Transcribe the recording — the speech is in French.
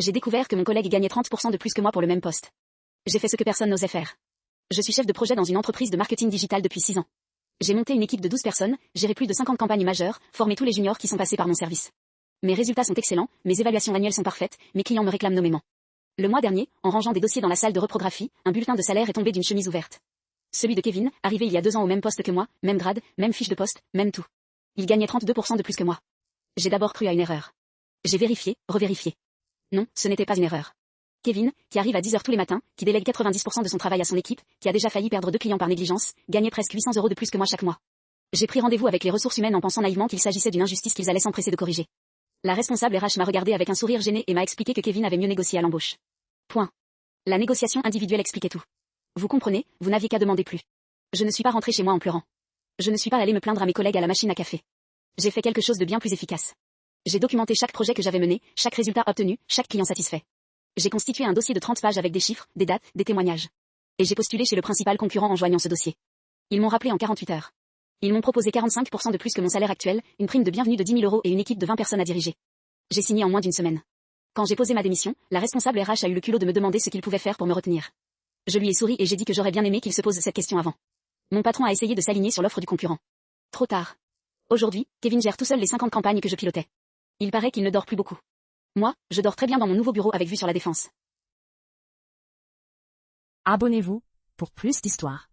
J'ai découvert que mon collègue gagnait 30% de plus que moi pour le même poste. J'ai fait ce que personne n'osait faire. Je suis chef de projet dans une entreprise de marketing digital depuis 6 ans. J'ai monté une équipe de 12 personnes, géré plus de 50 campagnes majeures, formé tous les juniors qui sont passés par mon service. Mes résultats sont excellents, mes évaluations annuelles sont parfaites, mes clients me réclament nommément. Le mois dernier, en rangeant des dossiers dans la salle de reprographie, un bulletin de salaire est tombé d'une chemise ouverte. Celui de Kevin, arrivé il y a 2 ans au même poste que moi, même grade, même fiche de poste, même tout. Il gagnait 32% de plus que moi. J'ai d'abord cru à une erreur. J'ai vérifié, revérifié. Non, ce n'était pas une erreur. Kevin, qui arrive à 10 heures tous les matins, qui délègue 90% de son travail à son équipe, qui a déjà failli perdre 2 clients par négligence, gagnait presque 800 € de plus que moi chaque mois. J'ai pris rendez-vous avec les ressources humaines en pensant naïvement qu'il s'agissait d'une injustice qu'ils allaient s'empresser de corriger. La responsable RH m'a regardé avec un sourire gêné et m'a expliqué que Kevin avait mieux négocié à l'embauche. Point. La négociation individuelle expliquait tout. Vous comprenez, vous n'aviez qu'à demander plus. Je ne suis pas rentrée chez moi en pleurant. Je ne suis pas allée me plaindre à mes collègues à la machine à café. J'ai fait quelque chose de bien plus efficace. J'ai documenté chaque projet que j'avais mené, chaque résultat obtenu, chaque client satisfait. J'ai constitué un dossier de 30 pages avec des chiffres, des dates, des témoignages. Et j'ai postulé chez le principal concurrent en joignant ce dossier. Ils m'ont rappelé en 48 heures. Ils m'ont proposé 45% de plus que mon salaire actuel, une prime de bienvenue de 10 000 € et une équipe de 20 personnes à diriger. J'ai signé en moins d'une semaine. Quand j'ai posé ma démission, la responsable RH a eu le culot de me demander ce qu'il pouvait faire pour me retenir. Je lui ai souri et j'ai dit que j'aurais bien aimé qu'il se pose cette question avant. Mon patron a essayé de s'aligner sur l'offre du concurrent. Trop tard. Aujourd'hui, Kevin gère tout seul les 50 campagnes que je pilotais. Il paraît qu'il ne dort plus beaucoup. Moi, je dors très bien dans mon nouveau bureau avec vue sur la Défense. Abonnez-vous pour plus d'histoires.